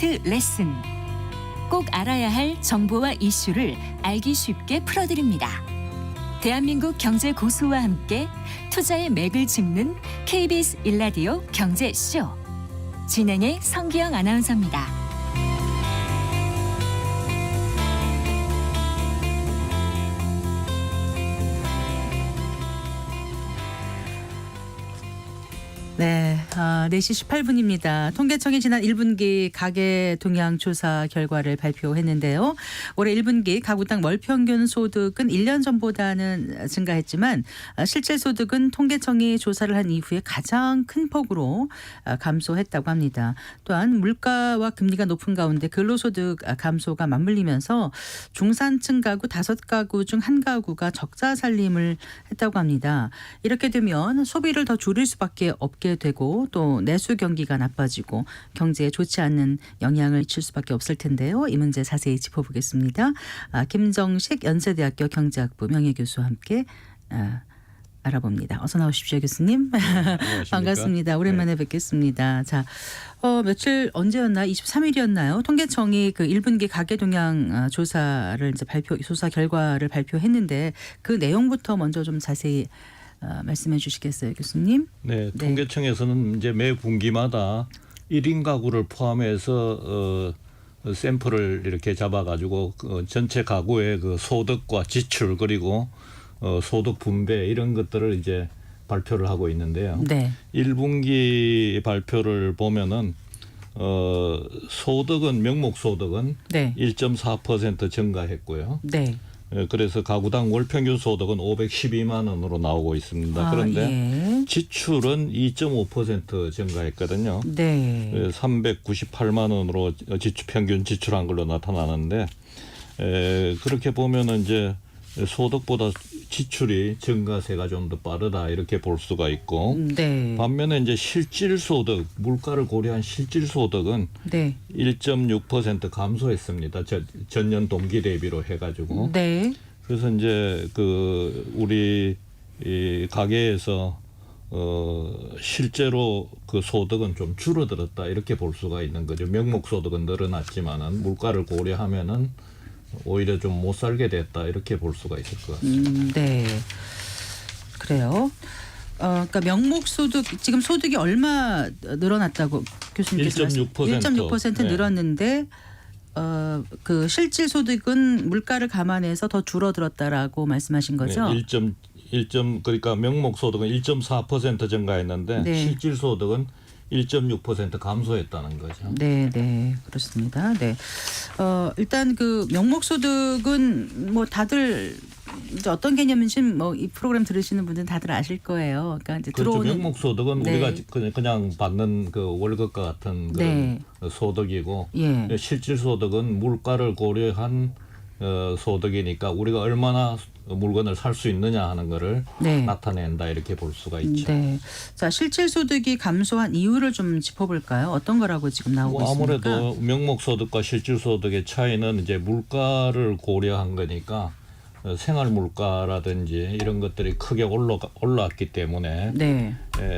레슨. 꼭 알아야 할 정보와 이슈를 알기 쉽게 풀어드립니다. 대한민국 경제 고수와 함께 투자의 맥을 짚는 KBS 일라디오 경제쇼. 진행의 성기영 아나운서입니다. 네, 4시 18분입니다. 통계청이 지난 1분기 가계 동향 조사 결과를 발표했는데요. 올해 1분기 가구당 월평균 소득은 1년 전보다는 증가했지만 실질 소득은 통계청이 조사를 한 이후에 가장 큰 폭으로 감소했다고 합니다. 또한 물가와 금리가 높은 가운데 근로소득 감소가 맞물리면서 중산층 가구 5가구 중 1가구가 적자 살림을 했다고 합니다. 이렇게 되면 소비를 더 줄일 수밖에 없게 되고 또 내수 경기가 나빠지고 경제에 좋지 않는 영향을 미칠 수밖에 없을 텐데요. 이 문제 자세히 짚어보겠습니다. 김정식 연세대학교 경제학부 명예교수와 함께 알아봅니다. 어서 나오십시오, 교수님. 반갑습니다. 오랜만에 뵙겠습니다. 자, 며칠 언제였나? 23일이었나요? 통계청이 그 1분기 가계 동향 조사를 이제 조사 결과를 발표했는데 그 내용부터 먼저 좀 자세히 말씀해 주시겠어요, 교수님? 네, 통계청에서는 이제 매 분기마다 1인 가구를 포함해서 샘플을 이렇게 잡아가지고 전체 가구의 그 소득과 지출 그리고 소득 분배 이런 것들을 이제 발표를 하고 있는데요. 네. 1분기 발표를 보면은 소득은 명목 소득은 네. 1.4% 증가했고요. 네. 그래서 가구당 월평균 소득은 512만 원으로 나오고 있습니다. 그런데 예. 지출은 2.5% 증가했거든요. 네. 398만 원으로 평균 지출한 걸로 나타나는데 그렇게 보면은 이제 소득보다 지출이 증가세가 좀 더 빠르다 이렇게 볼 수가 있고 네. 반면에 이제 실질 소득 물가를 고려한 실질 소득은 네. 1.6% 감소했습니다. 전년 동기 대비로 해가지고. 네. 그래서 이제 그 우리 이 가계에서 실제로 그 소득은 좀 줄어들었다 이렇게 볼 수가 있는 거죠. 명목 소득은 늘어났지만은 물가를 고려하면은 오히려 좀 못 살게 됐다 이렇게 볼 수가 있을 것 같습니다. 네. 그래요. 그러니까 명목 소득 지금 소득이 얼마 늘어났다고 교수님께서 1.6% 네. 늘었는데 그 실질 소득은 물가를 감안해서 더 줄어들었다라고 말씀하신 거죠? 네, 그러니까 명목 소득은 1.4% 증가했는데 네. 실질 소득은 1.6% 감소했다는 거죠. 네, 네, 그렇습니다. 네, 일단 그 명목 소득은 뭐 다들 이제 어떤 개념인지 뭐 이 프로그램 들으시는 분들은 다들 아실 거예요. 그러니까 이제 그렇죠. 들어오는 명목 소득은 네. 우리가 그냥 받는 그 월급과 같은 그런 네. 소득이고 예. 실질 소득은 물가를 고려한 소득이니까 우리가 얼마나 물건을 살 수 있느냐 하는 거를 네. 나타낸다 이렇게 볼 수가 있죠. 네. 자, 실질 소득이 감소한 이유를 좀 짚어볼까요? 어떤 거라고 지금 나오고 있습니까? 아무래도 명목 소득과 실질 소득의 차이는 이제 물가를 고려한 거니까 생활 물가라든지 이런 것들이 크게 올랐기 때문에 네.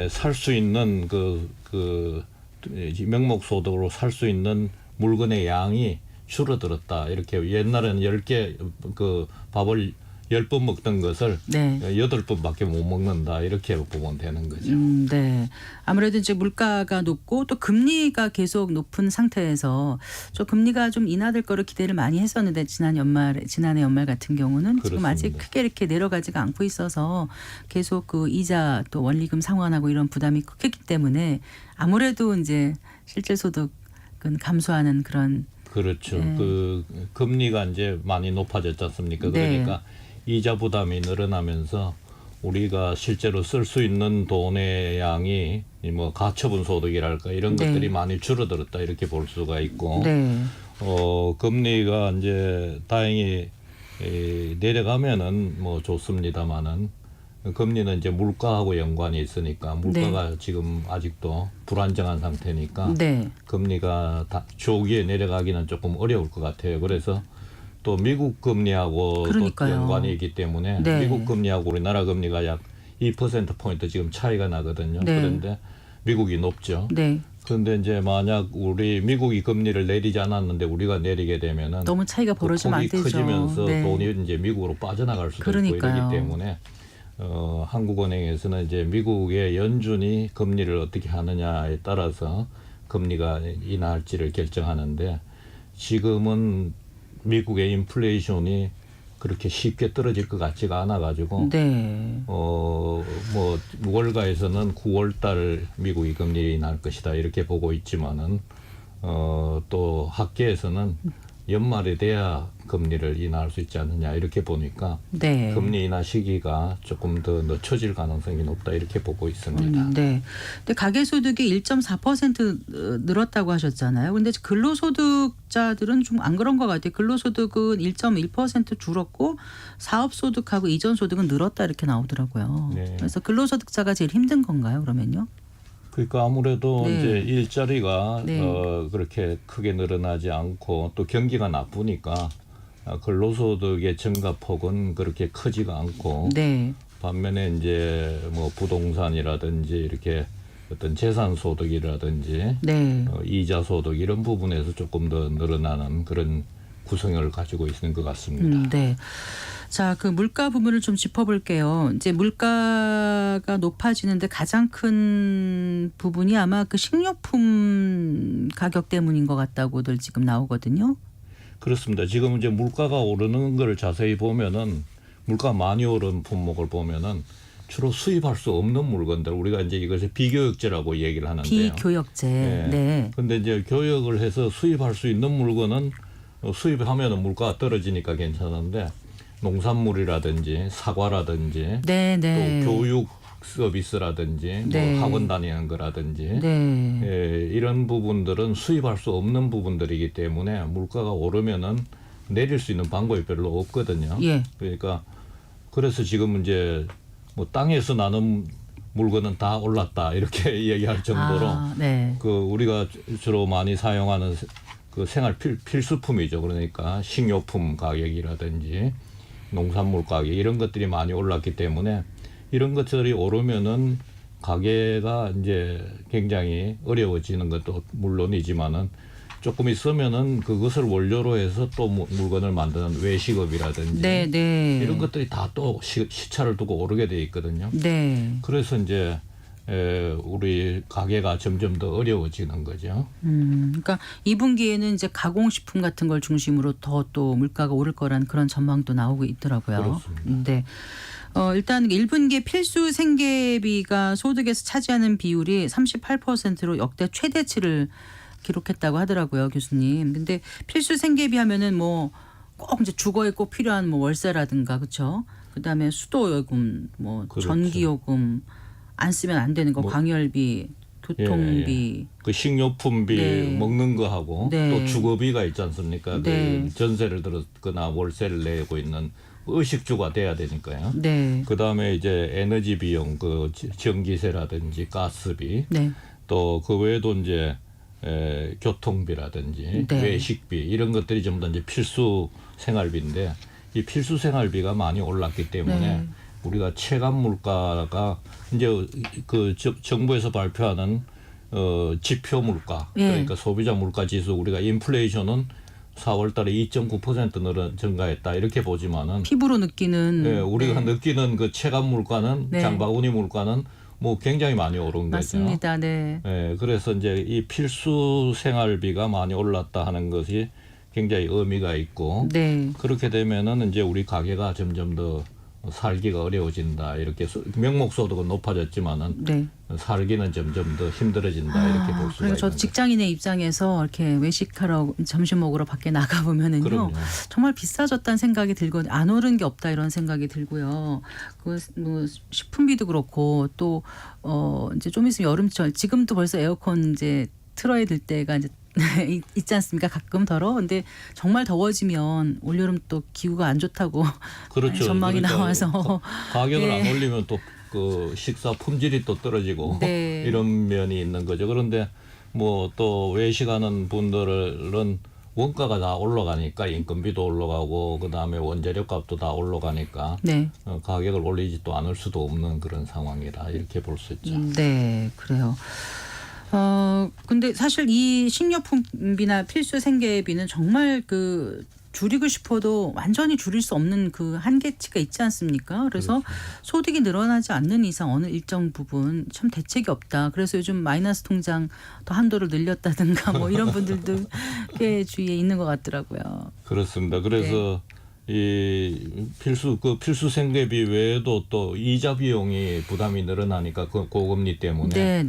살 수 있는 명목 소득으로 살 수 있는 물건의 양이 줄어들었다. 이렇게 옛날에는 10개 그 밥을 10번 먹던 것을 네. 8번밖에 못 먹는다. 이렇게 보면 되는 거죠. 네. 아무래도 이제 물가가 높고 또 금리가 계속 높은 상태에서 저 금리가 좀 인하될 거를 기대를 많이 했었는데 지난해 연말 같은 경우는 지금 그렇습니다. 아직 크게 이렇게 내려가지가 않고 있어서 계속 그 이자 또 원리금 상환하고 이런 부담이 크기 때문에 아무래도 이제 실질 소득은 감소하는 그런 그렇죠. 네. 그 금리가 이제 많이 높아졌지 않습니까? 네. 그러니까 이자 부담이 늘어나면서 우리가 실제로 쓸 수 있는 돈의 양이 뭐 가처분 소득이랄까 이런 네. 것들이 많이 줄어들었다 이렇게 볼 수가 있고 네. 금리가 이제 다행히 내려가면은 뭐 좋습니다만은 금리는 이제 물가하고 연관이 있으니까 물가가 지금 아직도 불안정한 상태니까 네. 금리가 조기에 내려가기는 조금 어려울 것 같아요. 그래서 또 미국 금리하고 또 연관이 있기 때문에 네. 미국 금리하고 우리나라 금리가 약 2%포인트 지금 차이가 나거든요. 네. 그런데 미국이 높죠. 네. 그런데 이제 만약 우리 미국이 금리를 내리지 않았는데 우리가 내리게 되면은 너무 차이가 벌어지면 안 되죠. 커지면서 네. 돈이 이제 미국으로 빠져나갈 수도 그러니까요. 있고 이러기 때문에 한국은행에서는 이제 미국의 연준이 금리를 어떻게 하느냐에 따라서 금리가 인하할지를 결정하는데 지금은 미국의 인플레이션이 그렇게 쉽게 떨어질 것 같지가 않아 가지고 네. 뭐 월가에서는 9월달 미국이 금리를 인하할 것이다 이렇게 보고 있지만은 또 학계에서는 연말에 돼야 금리를 인하할 수 있지 않느냐 이렇게 보니까 네. 금리 인하 시기가 조금 더 늦춰질 가능성이 높다 이렇게 보고 있습니다. 네. 근데 가계소득이 1.4% 늘었다고 하셨잖아요. 근데 근로소득자들은 좀 안 그런 것 같아요. 근로소득은 1.1% 줄었고 사업소득하고 이전소득은 늘었다 이렇게 나오더라고요. 네. 그래서 근로소득자가 제일 힘든 건가요, 그러면요? 그러니까 아무래도 네. 이제 일자리가 네. 그렇게 크게 늘어나지 않고 또 경기가 나쁘니까 근로소득의 증가폭은 그렇게 크지가 않고 네. 반면에 이제 뭐 부동산이라든지 이렇게 어떤 재산 소득이라든지 네. 이자 소득 이런 부분에서 조금 더 늘어나는 그런 구성을 가지고 있는 것 같습니다. 네. 자, 그 물가 부분을 좀 짚어볼게요. 이제 물가가 높아지는데 가장 큰 부분이 아마 그 식료품 가격 때문인 것 같다고들 지금 나오거든요. 그렇습니다. 지금 이제 물가가 오르는 걸 자세히 보면은 물가 많이 오른 품목을 보면은 주로 수입할 수 없는 물건들 우리가 이제 이것을 비교역제라고 얘기를 하는데요. 비교역제. 네. 네. 근데 이제 교역을 해서 수입할 수 있는 물건은 수입하면은 물가가 떨어지니까 괜찮은데 농산물이라든지 사과라든지 네, 네. 또 교육 서비스라든지 네. 뭐 학원 다니는 거라든지 네. 예, 이런 부분들은 수입할 수 없는 부분들이기 때문에 물가가 오르면은 내릴 수 있는 방법이 별로 없거든요. 예. 그러니까 그래서 지금 이제 뭐 땅에서 나는 물건은 다 올랐다 이렇게 얘기할 정도로 네. 그 우리가 주로 많이 사용하는 그 생활 필수품이죠. 그러니까 식료품 가격이라든지 농산물 가격 이런 것들이 많이 올랐기 때문에 이런 것들이 오르면은 가게가 이제 굉장히 어려워지는 것도 물론이지만은 조금 있으면은 그것을 원료로 해서 또 물건을 만드는 외식업이라든지 네, 네. 이런 것들이 다 또 시차를 두고 오르게 돼 있거든요. 네. 그래서 이제 우리 가게가 점점 더 어려워지는 거죠. 그러니까 2분기에는 이제 가공식품 같은 걸 중심으로 더 또 물가가 오를 거라는 그런 전망도 나오고 있더라고요. 그렇습니다. 네. 일단 1분기에 필수 생계비가 소득에서 차지하는 비율이 38%로 역대 최대치를 기록했다고 하더라고요, 교수님. 근데 필수 생계비 하면은 뭐 꼭 이제 주거에 꼭 필요한 뭐 월세라든가 그렇죠. 그다음에 수도요금, 뭐 그렇죠. 전기요금 안 쓰면 안 되는 거 뭐, 광열비, 교통비. 그 식료품비 네. 먹는 거 하고 네. 또 주거비가 있지 않습니까? 네. 그 전세를 들었거나 월세를 내고 있는 의식주가 돼야 되니까요. 네. 그다음에 이제 에너지 비용, 그 전기세라든지 가스비, 네. 또 그 외에도 이제 교통비라든지 네. 외식비 이런 것들이 전부 다 이제 필수 생활비인데 이 필수 생활비가 많이 올랐기 때문에 네. 우리가 체감 물가가 이제 그 정부에서 발표하는 지표 물가 예. 그러니까 소비자 물가 지수 우리가 인플레이션은 4월달에 2.9% 증가했다 이렇게 보지만은 피부로 느끼는 예, 우리가 느끼는 그 체감 물가는 네. 장바구니 물가는 뭐 굉장히 많이 오른 맞습니다. 거죠. 네. 예, 그래서 이제 이 필수 생활비가 많이 올랐다 하는 것이 굉장히 의미가 있고 네. 그렇게 되면은 이제 우리 가게가 점점 더 살기가 어려워진다 이렇게 명목 소득은 높아졌지만은 네. 살기는 점점 더 힘들어진다 이렇게 볼 수가 그리고 있는 저 거죠. 직장인의 입장에서 이렇게 외식하러 점심 먹으러 밖에 나가 보면은요 그럼요. 정말 비싸졌다는 생각이 들고 안 오른 게 없다 이런 생각이 들고요. 그 뭐 식품비도 그렇고 또 이제 좀 있으면 여름철 지금도 벌써 에어컨 이제 틀어야 될 때가 이제 있지 않습니까? 가끔 더러. 근데 정말 더워지면 올여름 또 기후가 안 좋다고 그렇죠. 전망이 그러니까 나와서 가격을 네. 안 올리면 또 그 식사 품질이 또 떨어지고 네. 이런 면이 있는 거죠. 그런데 뭐 또 외식하는 분들은 원가가 다 올라가니까 인건비도 올라가고 그다음에 원재료 값도 다 올라가니까 네. 가격을 올리지 또 않을 수도 없는 그런 상황이다 이렇게 볼 수 있죠. 네, 그래요. 근데 사실 이 식료품비나 필수 생계비는 정말 줄이고 싶어도 완전히 줄일 수 없는 그 한계치가 있지 않습니까? 그래서 소득이 늘어나지 않는 이상 어느 일정 부분 참 대책이 없다. 그래서 요즘 마이너스 통장 더 한도를 늘렸다든가 뭐 이런 분들도 꽤 주위에 있는 것 같더라고요. 그렇습니다. 그래서 이 필수 생계비 외에도 또 이자 비용이 부담이 늘어나니까 그 고금리 때문에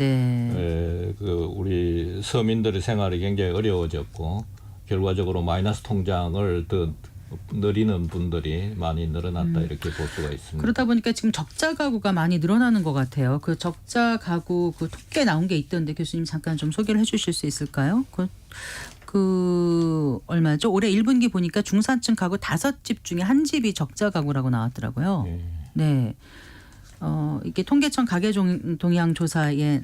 우리 서민들의 생활이 굉장히 어려워졌고 결과적으로 마이너스 통장을 더 늘리는 분들이 많이 늘어났다 이렇게 볼 수가 있습니다. 그러다 보니까 지금 적자 가구가 많이 늘어나는 것 같아요. 그 적자 가구 통계 나온 게 있던데 교수님 잠깐 좀 소개를 해주실 수 있을까요? 얼마죠? 올해 1분기 보니까 중산층 가구 5집 중에 한 집이 적자 가구라고 나왔더라고요. 네. 이게 통계청 가계 동향 조사의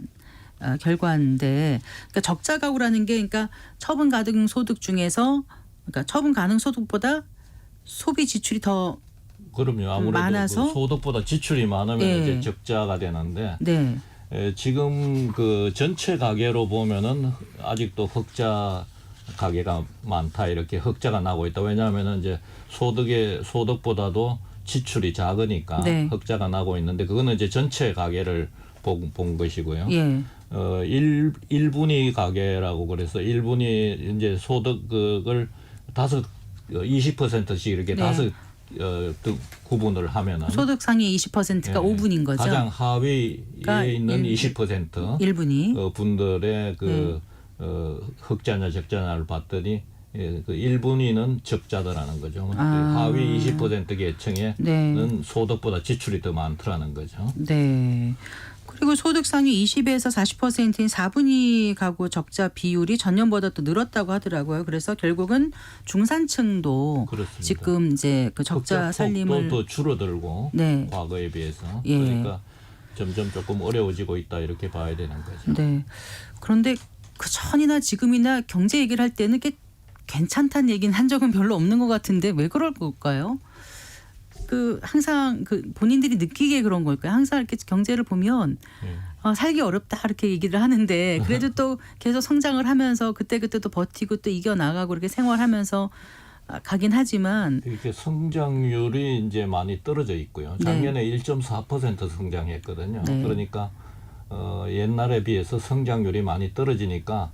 결과인데, 그러니까 적자 가구라는 게, 그러니까 처분 가능 소득 중에서, 그러니까 처분 가능 소득보다 소비 지출이 더 그럼요. 아무래도 많아서 소득보다 지출이 많으면 이제 적자가 되는데, 지금 그 전체 가계로 보면은 아직도 흑자 가계가 많다 이렇게 흑자가 나고 있다. 왜냐하면은 이제 소득보다도 지출이 작으니까 흑자가 나고 있는데 그거는 이제 전체 가계를 본 것이고요. 1분위 가계라고 그래서 1분위 이제 소득을 20%씩 이렇게 구분을 하면은 소득 상위 20%가 5분인 거죠. 가장 하위에 있는 20% 1분위 분들의 흑자냐 적자냐를 봤더니 그 1분위는 적자더라는 거죠. 하위 20% 계층에는 소득보다 지출이 더 많더라는 거죠. 네. 그리고 소득 상위 20에서 40%인 4분위 가구 적자 비율이 전년보다 또 늘었다고 하더라고요. 그래서 결국은 중산층도 그렇습니다. 지금 이제 그 적자 살림을 더 줄어들고 과거에 비해서 그러니까 점점 조금 어려워지고 있다 이렇게 봐야 되는 거죠. 네. 그런데 그 전이나 지금이나 경제 얘기를 할 때는 이게 괜찮다는 얘기는 한 적은 별로 없는 것 같은데 왜 그럴 걸까요? 항상 본인들이 느끼기에 그런 걸까요? 항상 이렇게 경제를 보면 살기 어렵다 이렇게 얘기를 하는데 그래도 또 계속 성장을 하면서 그때그때 또 버티고 또 이겨나가고 이렇게 생활하면서 가긴 하지만 이렇게 성장률이 이제 많이 떨어져 있고요. 작년에 1.4% 성장했거든요. 그러니까 옛날에 비해서 성장률이 많이 떨어지니까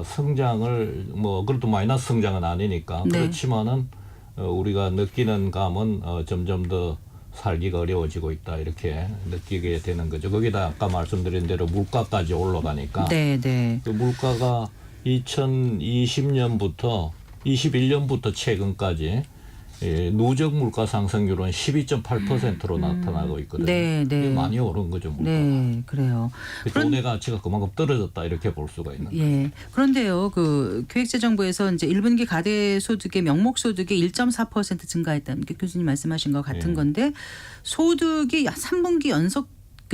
성장을 그래도 마이너스 성장은 아니니까 그렇지만은 우리가 느끼는 감은 점점 더 살기가 어려워지고 있다 이렇게 느끼게 되는 거죠. 거기다 아까 말씀드린 대로 물가까지 올라가니까 그 물가가 2020년부터 21년부터 최근까지 누적 물가 상승률은 12.8%로 나타나고 있거든요. 많이 오른 거죠. 물가가. 네, 그래요. 돈의 가치가 그만큼 떨어졌다 이렇게 볼 수가 있는 거죠. 그런데요, 기획재정부에서 이제 1분기 가대소득의 명목소득이 1.4% 증가했다는 게 교수님 말씀하신 것 같은 건데 소득이 3분기 연속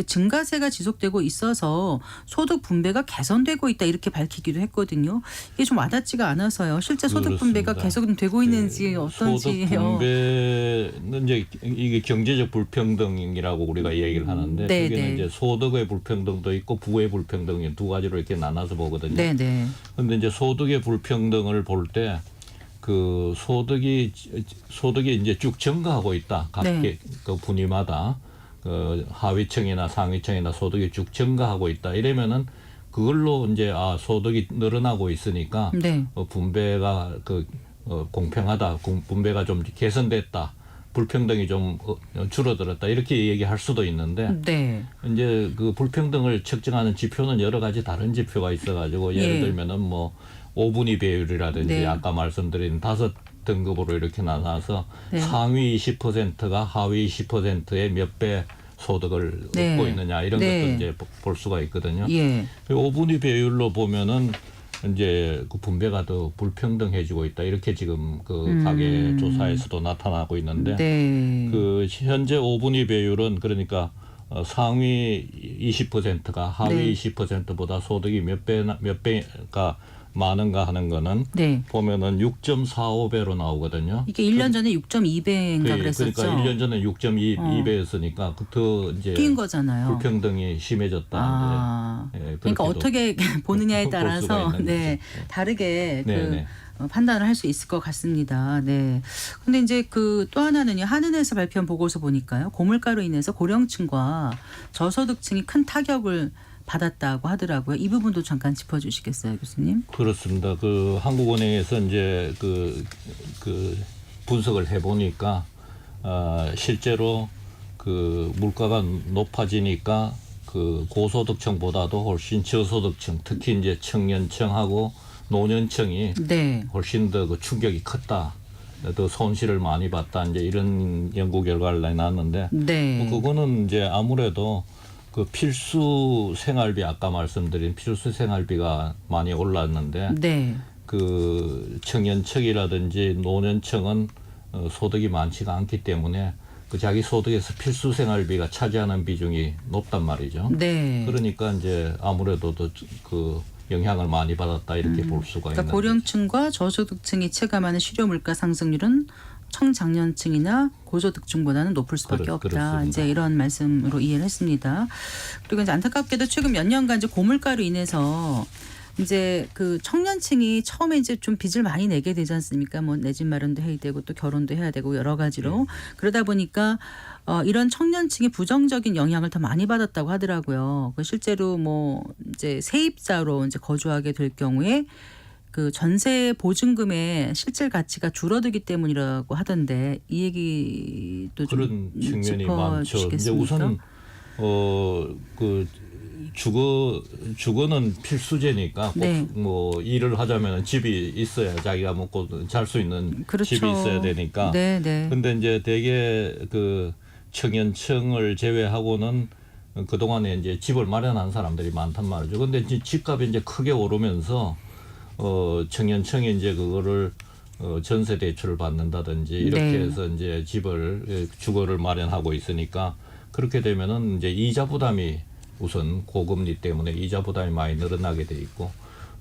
증가세가 지속되고 있어서 소득 분배가 개선되고 있다 이렇게 밝히기도 했거든요. 이게 좀 와닿지가 않아서요. 실제 소득 분배가 개선되고 있는지 어떤지요. 소득 분배는 이제 이게 경제적 불평등이라고 우리가 얘기를 하는데 그게 이제 소득의 불평등도 있고 부의 불평등이 두 가지로 이렇게 나눠서 보거든요. 그런데 이제 소득의 불평등을 볼 때 그 소득이 이제 쭉 증가하고 있다. 각 그 분위마다. 하위층이나 상위층이나 소득이 쭉 증가하고 있다. 이러면은 그걸로 이제 소득이 늘어나고 있으니까 분배가 공평하다. 분배가 좀 개선됐다. 불평등이 좀 줄어들었다. 이렇게 얘기할 수도 있는데 이제 그 불평등을 측정하는 지표는 여러 가지 다른 지표가 있어가지고 예를 들면은 5분위 배율이라든지 아까 말씀드린 5등급으로 이렇게 나눠서 상위 20%가 하위 20%의 몇 배 소득을 얻고 있느냐 이런 것도 이제 볼 수가 있거든요. 5분위 배율로 보면은 이제 그 분배가 더 불평등해지고 있다 이렇게 지금 그 가계 조사에서도 나타나고 있는데 그 현재 5분위 배율은 그러니까 상위 20%가 하위 20%보다 소득이 몇 배가 많은가 하는 거는 네. 보면은 6.45배로 나오거든요. 이게 1년 전에 6.2배인가 그랬었죠. 그러니까 1년 전에 6.2배였으니까 더 이제 뛴 거잖아요. 불평등이 심해졌다. 아, 예, 그러니까 그렇게도 어떻게 보느냐에 볼 수가 따라서 있는 네, 거죠. 다르게 네. 판단을 할 수 있을 것 같습니다. 네. 근데 이제 그 또 하나는요. 한은에서 발표한 보고서 보니까요. 고물가로 인해서 고령층과 저소득층이 큰 타격을 받았다고 하더라고요. 이 부분도 잠깐 짚어주시겠어요, 교수님? 그렇습니다. 그 한국은행에서 이제 그 분석을 해보니까 실제로 그 물가가 높아지니까 그 고소득층보다도 훨씬 저소득층, 특히 이제 청년층하고 노년층이 네. 훨씬 더 그 충격이 컸다. 더 손실을 많이 봤다. 이제 이런 연구 결과를 내놨는데 네. 그거는 이제 아무래도 그 필수 생활비 아까 말씀드린 필수 생활비가 많이 올랐는데 네. 그 청년층이라든지 노년층은 소득이 많지가 않기 때문에 그 자기 소득에서 필수 생활비가 차지하는 비중이 높단 말이죠. 네. 그러니까 이제 아무래도 더 그 영향을 많이 받았다 이렇게 볼 수가 그러니까 있는 고령층과 저소득층이 체감하는 실효 물가 상승률은 청장년층이나 고소득층보다는 높을 수밖에 없다. 그렇습니다. 이제 이런 말씀으로 이해를 했습니다. 그리고 이제 안타깝게도 최근 몇 년간 이제 고물가로 인해서 이제 그 청년층이 처음에 이제 좀 빚을 많이 내게 되지 않습니까? 뭐 내 집 마련도 해야 되고 또 결혼도 해야 되고 여러 가지로 그러다 보니까 이런 청년층이 부정적인 영향을 더 많이 받았다고 하더라고요. 그 실제로 뭐 이제 세입자로 이제 거주하게 될 경우에 그 전세 보증금의 실질 가치가 줄어들기 때문이라고 하던데 이 얘기도 좀 그런 측면이 많죠. 이제 우선 그 주거는 필수제니까 꼭 네. 뭐 일을 하자면 집이 있어야 자기가 먹고 잘 수 있는 그렇죠. 집이 있어야 되니까. 네, 네. 근데 이제 대개 그 청년층을 제외하고는 그동안에 이제 집을 마련한 사람들이 많단 말이죠. 근데 이제 집값이 이제 크게 오르면서 청년층이 이제 그거를 전세 대출을 받는다든지 이렇게 네. 해서 이제 주거를 마련하고 있으니까 그렇게 되면은 이제 이자 부담이 우선 고금리 때문에 이자 부담이 많이 늘어나게 돼 있고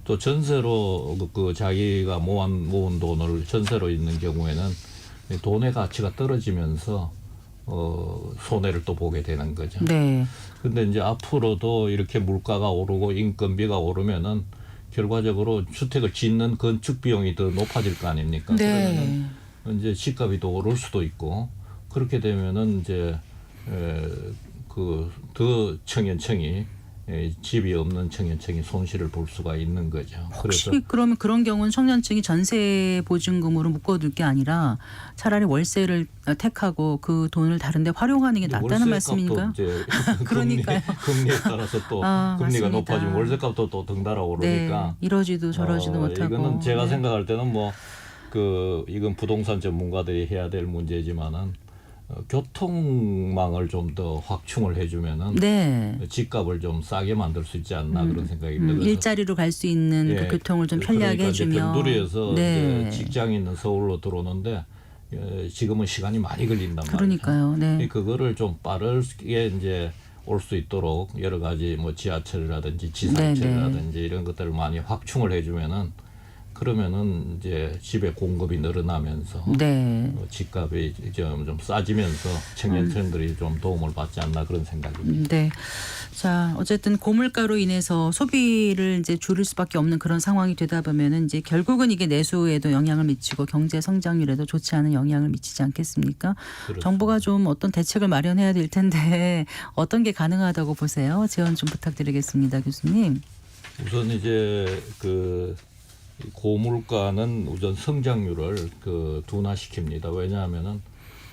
또 전세로 그 자기가 모은 돈을 전세로 있는 경우에는 돈의 가치가 떨어지면서 손해를 또 보게 되는 거죠. 네. 근데 이제 앞으로도 이렇게 물가가 오르고 인건비가 오르면은 결과적으로 주택을 짓는 건축 비용이 더 높아질 거 아닙니까? 네. 그러면 이제 집값이 더 오를 수도 있고 그렇게 되면은 이제 그 더 청년층이 집이 없는 청년층이 손실을 볼 수가 있는 거죠. 혹시 그래서 그러면 그런 경우는 청년층이 전세 보증금으로 묶어둘 게 아니라 차라리 월세를 택하고 그 돈을 다른데 활용하는 게 낫다는 말씀인가요? 이제 그러니까요. 금리에 따라서 또 금리가 맞습니다. 높아지면 월세값도 또 덩달아 오르니까 네, 이러지도 저러지도 못하고. 이거는 제가 네. 생각할 때는 뭐 이건 부동산 전문가들이 해야 될 문제지만은 교통망을 좀 더 확충을 해주면은 네. 집값을 좀 싸게 만들 수 있지 않나 그런 생각입니다. 그래서 일자리로 갈 수 있는 그 교통을 좀 편리하게 그러니까 이제 해주면. 변두리에서 네. 이제 직장이 있는 서울로 들어오는데 지금은 시간이 많이 걸린단 말이죠. 그러니까요. 네. 그거를 좀 빠르게 이제 올 수 있도록 여러 가지 뭐 지하철이라든지 지상철이라든지 이런 것들을 많이 확충을 해주면은 그러면은 이제 집의 공급이 늘어나면서 네. 집값이 좀 싸지면서 청년층들이 좀 도움을 받지 않나 그런 생각입니다. 네. 자, 어쨌든 고물가로 인해서 소비를 이제 줄일 수밖에 없는 그런 상황이 되다 보면은 이제 결국은 이게 내수에도 영향을 미치고 경제 성장률에도 좋지 않은 영향을 미치지 않겠습니까? 그렇습니다. 정부가 좀 어떤 대책을 마련해야 될 텐데 어떤 게 가능하다고 보세요? 제언 좀 부탁드리겠습니다, 교수님. 우선 이제 고물가는 우선 성장률을 둔화시킵니다. 왜냐하면은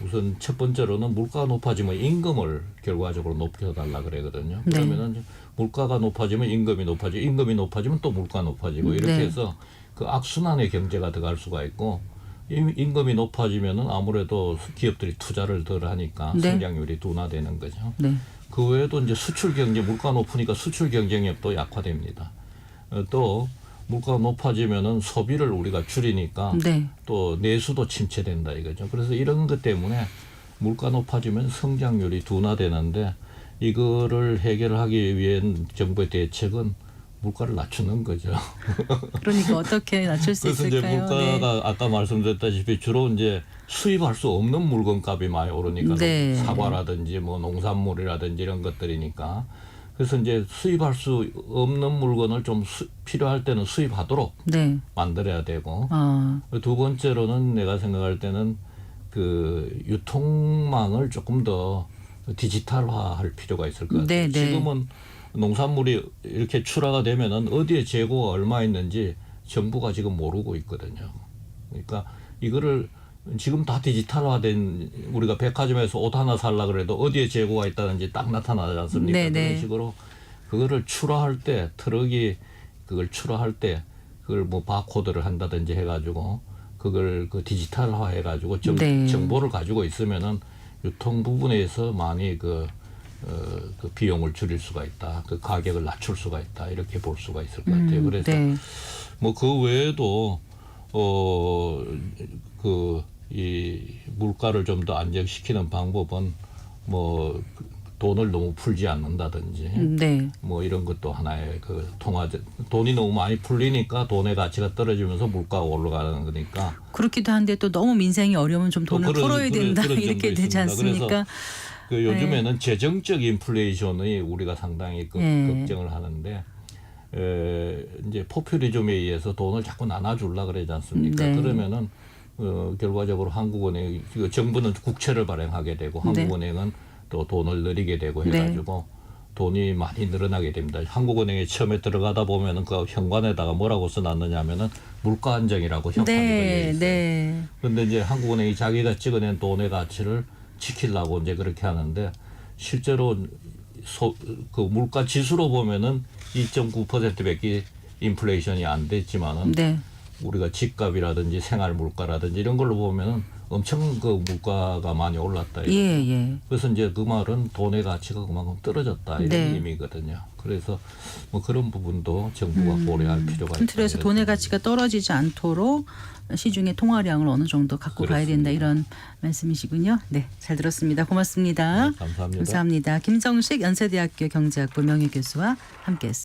우선 첫 번째로는 물가가 높아지면 임금을 결과적으로 높여달라 그러거든요. 네. 그러면은 물가가 높아지면 임금이 높아지고 임금이 높아지면 또 물가 높아지고 이렇게 네. 해서 그 악순환의 경제가 들어갈 수가 있고 임금이 높아지면은 아무래도 기업들이 투자를 덜 하니까 네. 성장률이 둔화되는 거죠. 네. 그 외에도 이제 수출 경쟁 물가 높으니까 수출 경쟁력도 약화됩니다. 또 물가가 높아지면은 소비를 우리가 줄이니까 네. 또 내수도 침체된다 이거죠. 그래서 이런 것 때문에 물가 높아지면 성장률이 둔화되는데 이거를 해결하기 위한 정부의 대책은 물가를 낮추는 거죠. 그러니까 어떻게 낮출 수 그래서 있을까요? 이제 물가가 아까 말씀드렸다시피 주로 이제 수입할 수 없는 물건값이 많이 오르니까 네. 사과라든지 뭐 농산물이라든지 이런 것들이니까 그래서 이제 수입할 수 없는 물건을 좀 필요할 때는 수입하도록 네. 만들어야 되고 아, 두 번째로는 내가 생각할 때는 그 유통망을 조금 더 디지털화할 필요가 있을 것 같아요. 네, 네. 지금은 농산물이 이렇게 출하가 되면은 어디에 재고가 얼마 있는지 정부가 지금 모르고 있거든요. 그러니까 이거를 지금 다 디지털화된 우리가 백화점에서 옷 하나 살라 그래도 어디에 재고가 있다는지 딱 나타나지 않습니까? 네, 네. 그런 식으로 그거를 출하할 때 트럭이 그걸 출하할 때 그걸 뭐 바코드를 한다든지 해가지고 그걸 그 디지털화 해가지고 네. 정보를 가지고 있으면은 유통 부분에서 많이 그 비용을 줄일 수가 있다. 그 가격을 낮출 수가 있다. 이렇게 볼 수가 있을 것 같아요. 그래서 네. 뭐 그 외에도 이 물가를 좀 더 안정시키는 방법은 뭐 돈을 너무 풀지 않는다든지 네. 뭐 이런 것도 하나의 그 돈이 너무 많이 풀리니까 돈의 가치가 떨어지면서 물가가 올라가는 거니까 그렇기도 한데 또 너무 민생이 어려우면 좀 또 돈을 풀어야 된다 그런 이렇게 점도 되지 있습니다. 않습니까? 그래서 그 요즘에는 재정적 인플레이션이 우리가 상당히 걱정을 하는데 이제 포퓰리즘에 의해서 돈을 자꾸 나눠주려 그러지 않습니까? 네. 그러면은 결과적으로 한국은행 정부는 국채를 발행하게 되고 한국은행은 또 돈을 늘리게 되고 해가지고 돈이 많이 늘어나게 됩니다. 한국은행에 처음에 들어가다 보면은 그 현관에다가 뭐라고 써놨느냐면은 물가 안정이라고 현판이 걸려 있어요. 네. 그런데 이제 한국은행이 자기가 찍어낸 돈의 가치를 지키려고 이제 그렇게 하는데 실제로 그 물가 지수로 보면은 2.9%밖에 인플레이션이 안 됐지만은 네. 우리가 집값이라든지 생활 물가라든지 이런 걸로 보면은 엄청 그 물가가 많이 올랐다. 예, 예. 그래서 이제 그 말은 돈의 가치가 그만큼 떨어졌다 이런 네. 의미거든요. 그래서 뭐 그런 부분도 정부가 고려할 필요가 큰 있다. 틀에서 이런 돈의 생각이 가치가 떨어지지 않도록 시중의 통화량을 어느 정도 갖고 가야 된다 이런 말씀이시군요. 네, 잘 들었습니다. 고맙습니다. 네, 감사합니다. 감사합니다. 김정식 연세대학교 경제학부 명예교수와 함께했습니다.